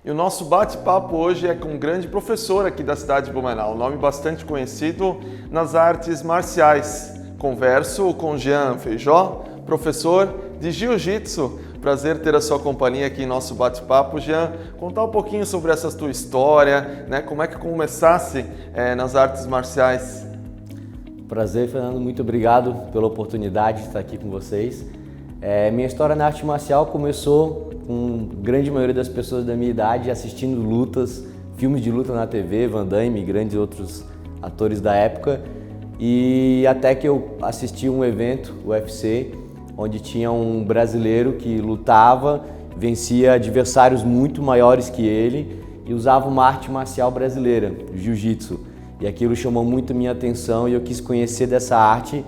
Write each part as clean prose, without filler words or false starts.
E o nosso bate-papo hoje é com um grande professor aqui da cidade de Blumenau, um nome bastante conhecido nas artes marciais. Converso com Jean Feijó, professor de Jiu-Jitsu. Prazer ter a sua companhia aqui em nosso bate-papo. Jean, contar um pouquinho sobre essa tua história, né? Como é que começasse nas artes marciais? Prazer, Fernando. Muito obrigado pela oportunidade de estar aqui com vocês. Minha história na arte marcial começou com a grande maioria das pessoas da minha idade assistindo lutas, filmes de luta na TV, Van Damme e grandes outros atores da época. E até que eu assisti um evento, o UFC, onde tinha um brasileiro que lutava, vencia adversários muito maiores que ele e usava uma arte marcial brasileira, o jiu-jitsu. E aquilo chamou muito minha atenção e eu quis conhecer dessa arte,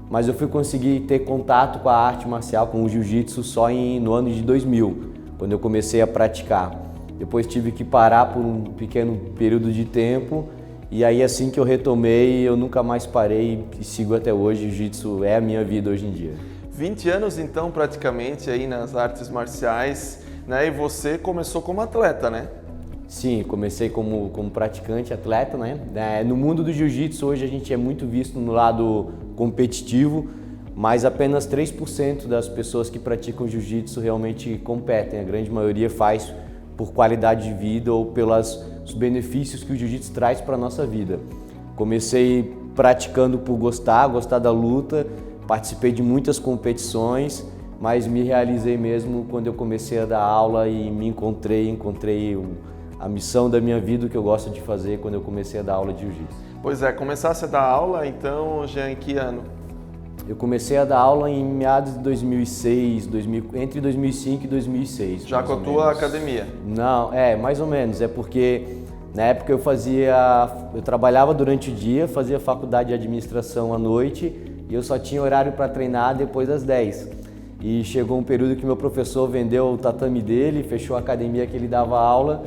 mas eu fui conseguir ter contato com a arte marcial, com o jiu-jitsu, só no ano de 2000, quando eu comecei a praticar. Depois tive que parar por um pequeno período de tempo e aí assim que eu retomei, eu nunca mais parei e sigo até hoje. O jiu-jitsu é a minha vida hoje em dia. 20 anos então praticamente aí nas artes marciais, né? E você começou como atleta, né? Sim, comecei como praticante, atleta, né? No mundo do jiu-jitsu hoje a gente é muito visto no lado competitivo, mas apenas 3% das pessoas que praticam jiu-jitsu realmente competem. A grande maioria faz por qualidade de vida ou pelos benefícios que o jiu-jitsu traz para a nossa vida. Comecei praticando por gostar da luta, participei de muitas competições, mas me realizei mesmo quando eu comecei a dar aula e me encontrei a missão da minha vida, o que eu gosto de fazer quando eu comecei a dar aula de jiu-jitsu. Pois é, começasse a dar aula, então, já em que ano? Eu comecei a dar aula em meados de 2006, entre 2005 e 2006. Já com a tua academia? Não, mais ou menos. É porque na época eu trabalhava durante o dia, fazia faculdade de administração à noite e eu só tinha horário para treinar depois das 10. E chegou um período que meu professor vendeu o tatame dele, fechou a academia que ele dava aula.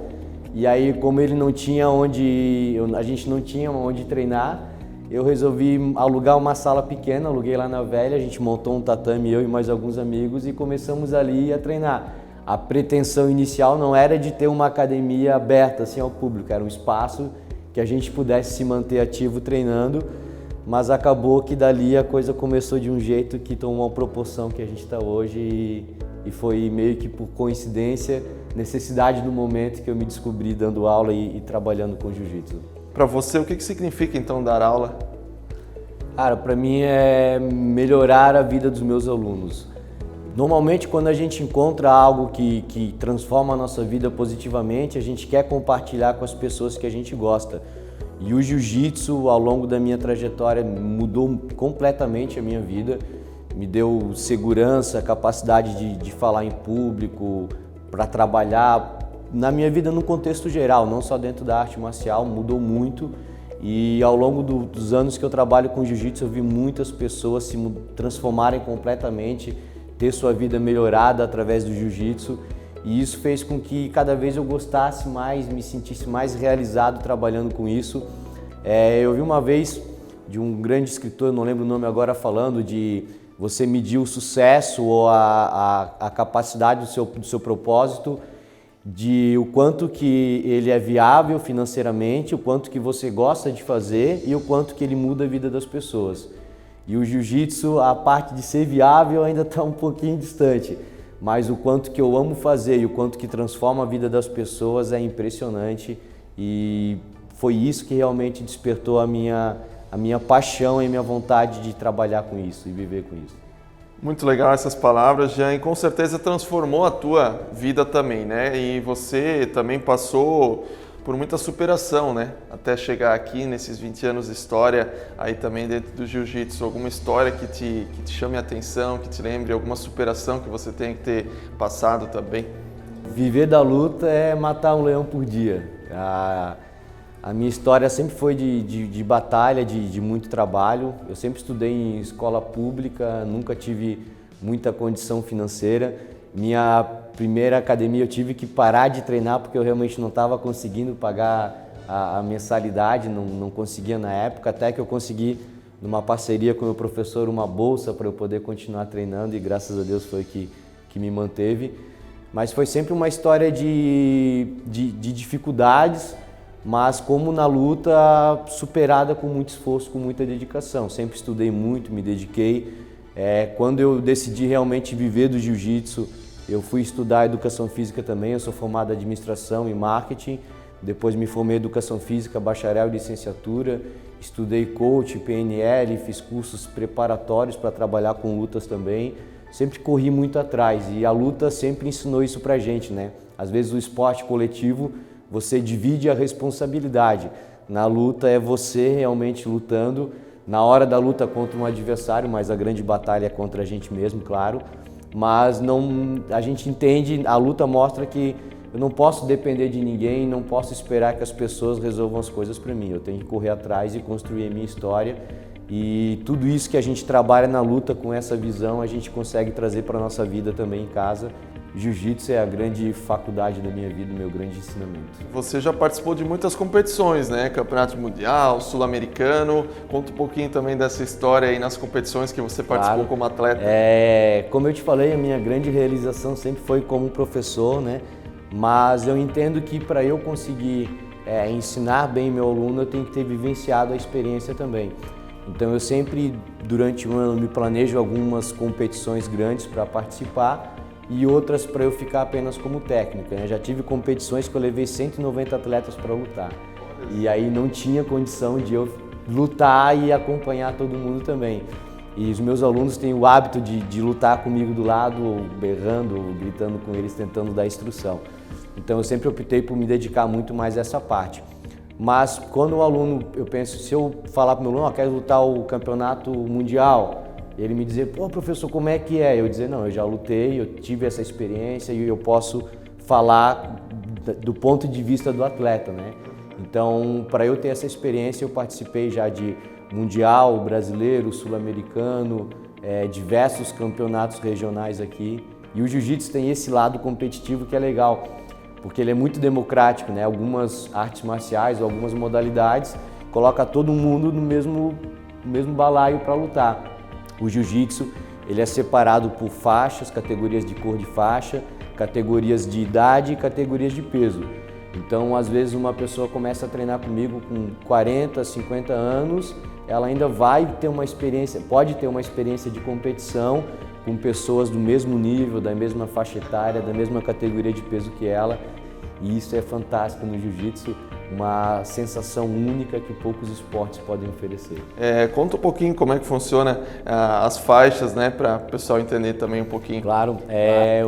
E aí, como ele não tinha a gente não tinha onde treinar, eu resolvi alugar uma sala pequena, aluguei lá na Velha, a gente montou um tatame, eu e mais alguns amigos, e começamos ali a treinar. A pretensão inicial não era de ter uma academia aberta assim ao público, era um espaço que a gente pudesse se manter ativo treinando, mas acabou que dali a coisa começou de um jeito que tomou uma proporção que a gente está hoje e foi meio que por coincidência, necessidade do momento que eu me descobri dando aula e trabalhando com jiu-jitsu. Para você, o que significa então dar aula? Cara, para mim é melhorar a vida dos meus alunos. Normalmente, quando a gente encontra algo que transforma a nossa vida positivamente, a gente quer compartilhar com as pessoas que a gente gosta. E o jiu-jitsu, ao longo da minha trajetória, mudou completamente a minha vida. Me deu segurança, capacidade de falar em público, para trabalhar na minha vida no contexto geral, não só dentro da arte marcial, mudou muito. E ao longo dos anos que eu trabalho com jiu-jitsu, eu vi muitas pessoas se transformarem completamente, ter sua vida melhorada através do jiu-jitsu. E isso fez com que cada vez eu gostasse mais, me sentisse mais realizado trabalhando com isso. Eu vi uma vez de um grande escritor, não lembro o nome agora, falando de você medir o sucesso ou a capacidade do seu propósito, de o quanto que ele é viável financeiramente, o quanto que você gosta de fazer e o quanto que ele muda a vida das pessoas. E o jiu-jitsu, a parte de ser viável ainda está um pouquinho distante, mas o quanto que eu amo fazer e o quanto que transforma a vida das pessoas é impressionante e foi isso que realmente despertou a minha paixão e minha vontade de trabalhar com isso e viver com isso. Muito legal essas palavras, Jean, e com certeza transformou a tua vida também, né? E você também passou por muita superação, né? Até chegar aqui nesses 20 anos de história, aí também dentro do jiu-jitsu, alguma história que te chame a atenção, que te lembre alguma superação que você tenha que ter passado também? Viver da luta é matar um leão por dia. A minha história sempre foi de batalha, de muito trabalho. Eu sempre estudei em escola pública, nunca tive muita condição financeira. Minha primeira academia eu tive que parar de treinar porque eu realmente não estava conseguindo pagar a mensalidade, não conseguia na época, até que eu consegui, numa parceria com o meu professor, uma bolsa para eu poder continuar treinando e graças a Deus foi que me manteve. mas foi sempre uma história de dificuldades, mas como na luta, superada com muito esforço, com muita dedicação. Sempre estudei muito, me dediquei. Quando eu decidi realmente viver do jiu-jitsu, eu fui estudar educação física também. Eu sou formado em administração e marketing, depois me formei em educação física, bacharel e licenciatura. Estudei coach, PNL, fiz cursos preparatórios para trabalhar com lutas também. Sempre corri muito atrás e a luta sempre ensinou isso pra gente, né? Às vezes o esporte coletivo, você divide a responsabilidade. Na luta é você realmente lutando, na hora da luta contra um adversário, mas a grande batalha é contra a gente mesmo, claro. Mas a gente entende, a luta mostra que eu não posso depender de ninguém, não posso esperar que as pessoas resolvam as coisas para mim. Eu tenho que correr atrás e construir a minha história. E tudo isso que a gente trabalha na luta com essa visão, a gente consegue trazer para a nossa vida também em casa. Jiu-jitsu é a grande faculdade da minha vida, o meu grande ensinamento. Você já participou de muitas competições, né? Campeonato Mundial, Sul-Americano. Conta um pouquinho também dessa história aí nas competições que você participou como atleta. Como eu te falei, a minha grande realização sempre foi como professor, né? Mas eu entendo que para eu conseguir ensinar bem meu aluno, eu tenho que ter vivenciado a experiência também. Então eu sempre, durante um ano, me planejo algumas competições grandes para participar e outras para eu ficar apenas como técnico, né? Já tive competições que eu levei 190 atletas para lutar e aí não tinha condição de eu lutar e acompanhar todo mundo também. E os meus alunos têm o hábito de lutar comigo do lado, ou berrando, ou gritando com eles, tentando dar instrução. Então eu sempre optei por me dedicar muito mais a essa parte. Mas quando o aluno, eu penso, se eu falar para o meu aluno, quero lutar o campeonato mundial, ele me dizer, pô professor, como é que é? Eu dizer, não, eu já lutei, eu tive essa experiência e eu posso falar do ponto de vista do atleta, né? Então, para eu ter essa experiência, eu participei já de mundial, brasileiro, sul-americano, diversos campeonatos regionais aqui. E o jiu-jitsu tem esse lado competitivo que é legal, porque ele é muito democrático, né? Algumas artes marciais, algumas modalidades, coloca todo mundo no mesmo balaio para lutar. O jiu-jitsu, ele é separado por faixas, categorias de cor de faixa, categorias de idade e categorias de peso. Então, às vezes, uma pessoa começa a treinar comigo com 40, 50 anos, ela ainda vai ter uma experiência, pode ter uma experiência de competição com pessoas do mesmo nível, da mesma faixa etária, da mesma categoria de peso que ela. E isso é fantástico no jiu-jitsu, uma sensação única que poucos esportes podem oferecer. Conta um pouquinho como é que funciona as faixas, né, para o pessoal entender também um pouquinho. Claro,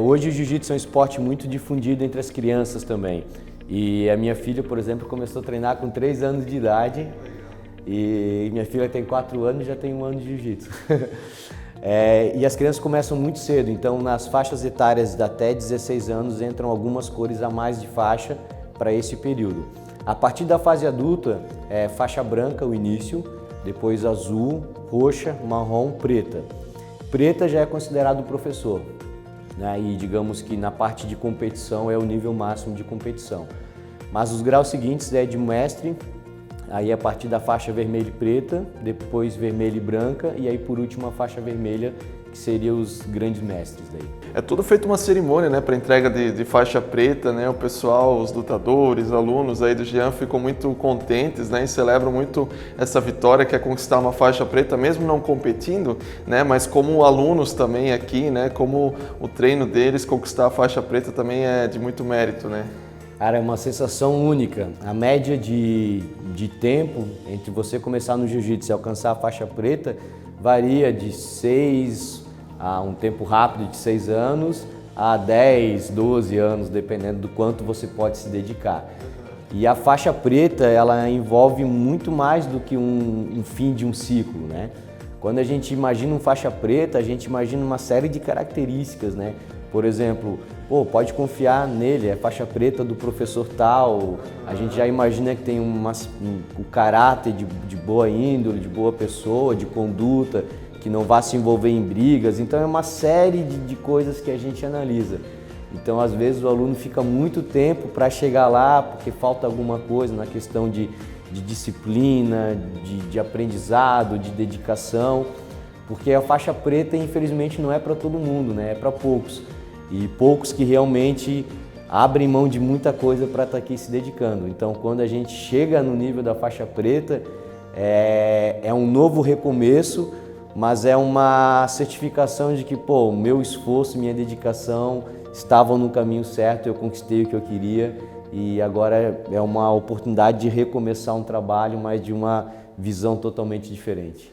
hoje o jiu-jitsu é um esporte muito difundido entre as crianças também. E a minha filha, por exemplo, começou a treinar com 3 anos de idade e minha filha tem 4 anos e já tem 1 ano de jiu-jitsu. E as crianças começam muito cedo, então nas faixas etárias de até 16 anos entram algumas cores a mais de faixa para esse período. A partir da fase adulta, faixa branca o início, depois azul, roxa, marrom, preta. Preta já é considerado professor, né? E digamos que na parte de competição é o nível máximo de competição. Mas os graus seguintes é de mestre, aí a partir da faixa vermelha e preta, depois vermelha e branca e aí por último a faixa vermelha, que seriam os grandes mestres daí. É tudo feito uma cerimônia, né, para entrega de faixa preta, né? O pessoal, os lutadores, alunos aí do Jean ficam muito contentes, né, e celebram muito essa vitória que é conquistar uma faixa preta, mesmo não competindo, né, mas como alunos também aqui, né, como o treino deles, conquistar a faixa preta também é de muito mérito, né? Cara, é uma sensação única. A média de tempo entre você começar no jiu-jitsu e alcançar a faixa preta varia de 6 a um tempo rápido de 6 anos a 10, 12 anos, dependendo do quanto você pode se dedicar. E a faixa preta, ela envolve muito mais do que um fim de um ciclo, né? Quando a gente imagina um faixa preta, a gente imagina uma série de características, né? Por exemplo, pode confiar nele, é faixa preta do professor tal, a gente já imagina que tem o caráter de boa índole, de boa pessoa, de conduta, que não vá se envolver em brigas, então é uma série de coisas que a gente analisa. Então, às vezes, o aluno fica muito tempo para chegar lá porque falta alguma coisa na questão de disciplina, de aprendizado, de dedicação, porque a faixa preta, infelizmente, não é para todo mundo, né? É para poucos. e poucos que realmente abrem mão de muita coisa para estar aqui se dedicando. Então, quando a gente chega no nível da faixa preta, é um novo recomeço, mas é uma certificação de que, pô, o meu esforço, minha dedicação estavam no caminho certo, eu conquistei o que eu queria e agora é uma oportunidade de recomeçar um trabalho, mas de uma visão totalmente diferente.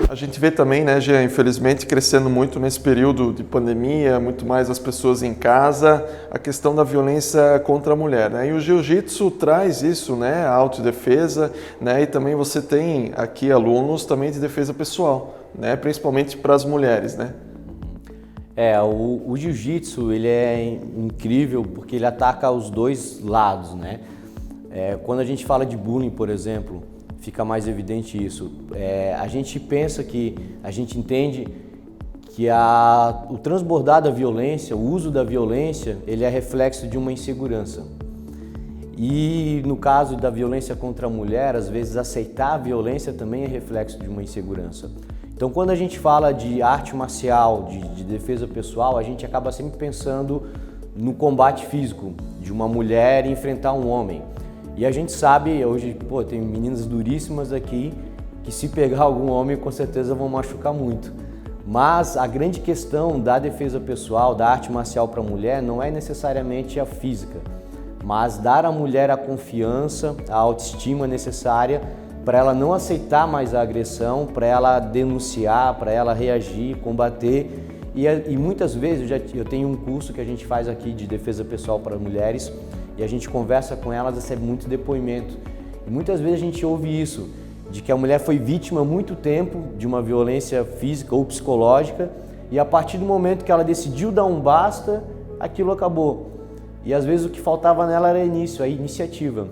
A gente vê também, né, Jean, infelizmente crescendo muito nesse período de pandemia, muito mais as pessoas em casa, a questão da violência contra a mulher, né? E o jiu-jitsu traz isso, né, a autodefesa, né? E também você tem aqui alunos também de defesa pessoal, né, principalmente para as mulheres, né? O jiu-jitsu, ele é incrível porque ele ataca os dois lados, né? Quando a gente fala de bullying, por exemplo, fica mais evidente isso. A gente pensa que, a gente entende que o transbordar da violência, o uso da violência, ele é reflexo de uma insegurança. E no caso da violência contra a mulher, às vezes aceitar a violência também é reflexo de uma insegurança. Então, quando a gente fala de arte marcial, de defesa pessoal, a gente acaba sempre pensando no combate físico, de uma mulher enfrentar um homem. E a gente sabe, hoje, pô, tem meninas duríssimas aqui, que se pegar algum homem, com certeza vão machucar muito. Mas a grande questão da defesa pessoal, da arte marcial para a mulher, não é necessariamente a física, mas dar à mulher a confiança, a autoestima necessária para ela não aceitar mais a agressão, para ela denunciar, para ela reagir, combater. E muitas vezes, eu tenho um curso que a gente faz aqui de defesa pessoal para mulheres e a gente conversa com elas, recebe muito depoimento. E muitas vezes a gente ouve isso, de que a mulher foi vítima há muito tempo de uma violência física ou psicológica e a partir do momento que ela decidiu dar um basta, aquilo acabou. E às vezes o que faltava nela era a iniciativa.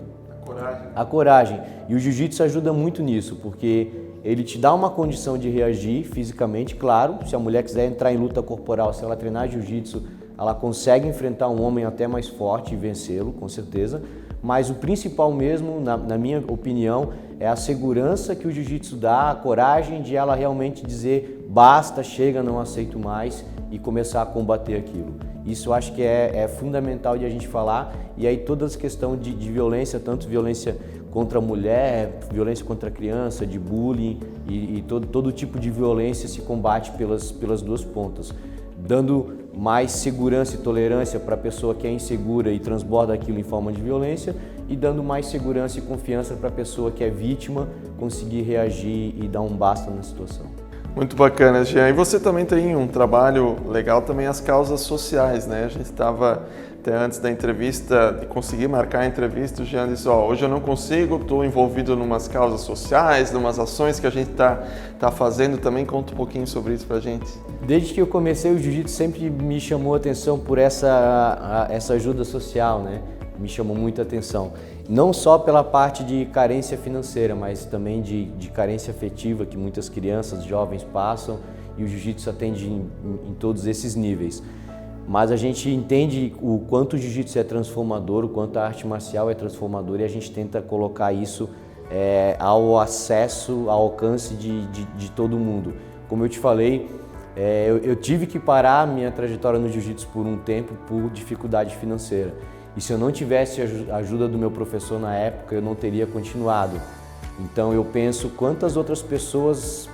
A coragem. E o jiu-jitsu ajuda muito nisso, porque ele te dá uma condição de reagir fisicamente, claro, se a mulher quiser entrar em luta corporal, se ela treinar jiu-jitsu, ela consegue enfrentar um homem até mais forte e vencê-lo, com certeza. Mas o principal mesmo, na minha opinião, é a segurança que o jiu-jitsu dá, a coragem de ela realmente dizer basta, chega, não aceito mais e começar a combater aquilo. Isso eu acho que é fundamental de a gente falar. E aí toda essa questão de violência, tanto violência contra a mulher, violência contra a criança, de bullying e todo tipo de violência se combate pelas duas pontas, dando mais segurança e tolerância para a pessoa que é insegura e transborda aquilo em forma de violência e dando mais segurança e confiança para a pessoa que é vítima conseguir reagir e dar um basta na situação. Muito bacana, Jean. E você também tem um trabalho legal também as causas sociais, né? A gente estava até antes da entrevista, de conseguir marcar a entrevista, o Jean disse, hoje eu não consigo, estou envolvido em umas causas sociais, em umas ações que a gente tá fazendo também. Conta um pouquinho sobre isso pra gente. Desde que eu comecei o jiu-jitsu sempre me chamou a atenção por essa ajuda social, né? Me chamou muita atenção. Não só pela parte de carência financeira, mas também de carência afetiva que muitas crianças, jovens passam e o jiu-jitsu atende em todos esses níveis. Mas a gente entende o quanto o jiu-jitsu é transformador, o quanto a arte marcial é transformadora e a gente tenta colocar isso ao acesso, ao alcance de todo mundo. Como eu te falei, eu tive que parar minha trajetória no jiu-jitsu por um tempo por dificuldade financeira. E se eu não tivesse a ajuda do meu professor na época, eu não teria continuado. Então eu penso quantas outras pessoas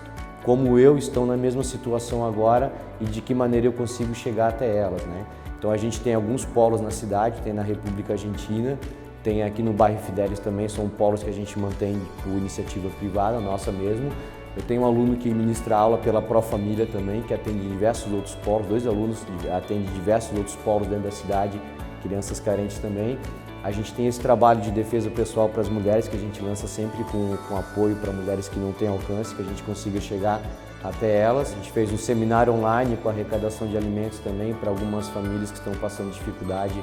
como eu estão na mesma situação agora e de que maneira eu consigo chegar até elas, né? Então a gente tem alguns polos na cidade, tem na República Argentina, tem aqui no bairro Fidelis também, são polos que a gente mantém por iniciativa privada, nossa mesmo. Eu tenho um aluno que ministra aula pela Pro Família também, que atende diversos outros polos, 2 alunos atendem diversos outros polos dentro da cidade, crianças carentes também. A gente tem esse trabalho de defesa pessoal para as mulheres, que a gente lança sempre com apoio para mulheres que não têm alcance, que a gente consiga chegar até elas. A gente fez um seminário online com arrecadação de alimentos também para algumas famílias que estão passando dificuldade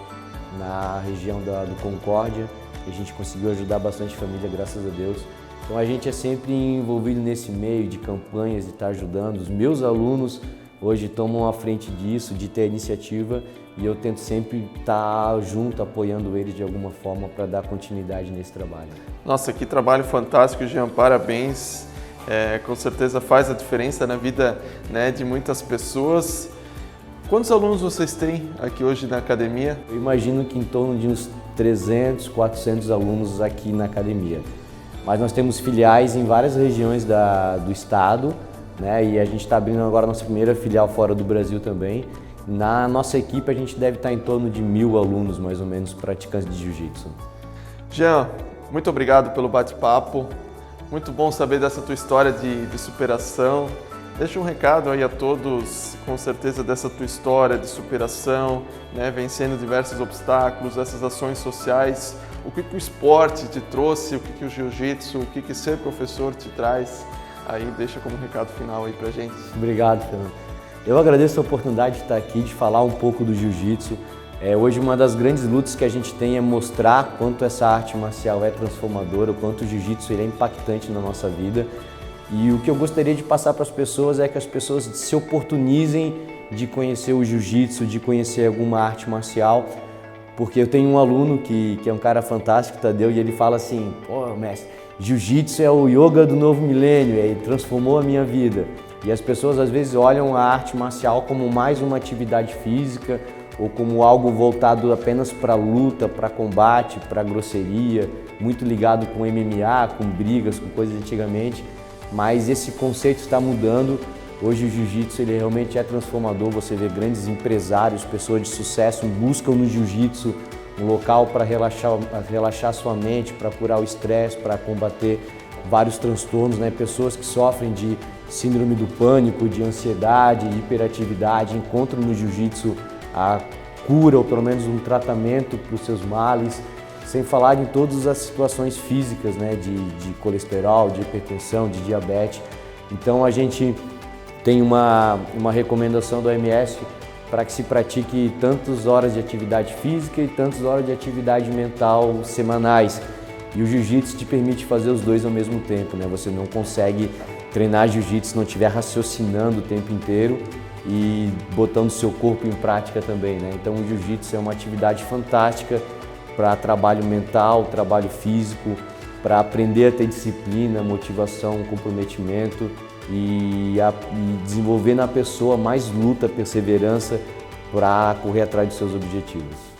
na região do Concórdia. E a gente conseguiu ajudar bastante família, graças a Deus. Então a gente é sempre envolvido nesse meio de campanhas, de estar ajudando. Os meus alunos hoje tomam a frente disso, de ter a iniciativa, e eu tento sempre estar junto, apoiando eles de alguma forma para dar continuidade nesse trabalho. Nossa, que trabalho fantástico, Jean, parabéns. Com certeza faz a diferença na vida, né, de muitas pessoas. Quantos alunos vocês têm aqui hoje na academia? Eu imagino que em torno de uns 300, 400 alunos aqui na academia. Mas nós temos filiais em várias regiões do estado, né? E a gente está abrindo agora a nossa primeira filial fora do Brasil também. Na nossa equipe a gente deve estar em torno de 1000 alunos, mais ou menos, praticantes de jiu-jitsu. Jean, muito obrigado pelo bate-papo. Muito bom saber dessa tua história de superação. Deixa um recado aí a todos, com certeza, dessa tua história de superação, né? Vencendo diversos obstáculos, essas ações sociais. O que o esporte te trouxe, o que o jiu-jitsu, o que ser professor te traz. Aí deixa como recado final aí pra gente. Obrigado, Fernando. Eu agradeço a oportunidade de estar aqui, de falar um pouco do jiu-jitsu. Hoje uma das grandes lutas que a gente tem é mostrar quanto essa arte marcial é transformadora, o quanto o jiu-jitsu é impactante na nossa vida. E o que eu gostaria de passar para as pessoas é que as pessoas se oportunizem de conhecer o jiu-jitsu, de conhecer alguma arte marcial, porque eu tenho um aluno que é um cara fantástico, Tadeu, e ele fala assim: pô, mestre, jiu-jitsu é o yoga do novo milênio, ele transformou a minha vida. E as pessoas às vezes olham a arte marcial como mais uma atividade física ou como algo voltado apenas para luta, para combate, para grosseria, muito ligado com MMA, com brigas, com coisas de antigamente. Mas esse conceito está mudando. Hoje o jiu-jitsu ele realmente é transformador. Você vê grandes empresários, pessoas de sucesso buscam no jiu-jitsu um local para relaxar sua mente, para curar o estresse, para combater vários transtornos, né? Pessoas que sofrem de síndrome do pânico, de ansiedade, de hiperatividade, encontram no jiu-jitsu a cura ou pelo menos um tratamento para os seus males. Sem falar em todas as situações físicas, né, de colesterol, de hipertensão, de diabetes. Então a gente tem uma recomendação do OMS para que se pratique tantas horas de atividade física e tantas horas de atividade mental semanais. E o jiu-jitsu te permite fazer os dois ao mesmo tempo, né? Você não consegue treinar jiu-jitsu se não estiver raciocinando o tempo inteiro e botando seu corpo em prática também, né? Então o jiu-jitsu é uma atividade fantástica para trabalho mental, trabalho físico, para aprender a ter disciplina, motivação, comprometimento e desenvolver na pessoa mais luta, perseverança para correr atrás de seus objetivos.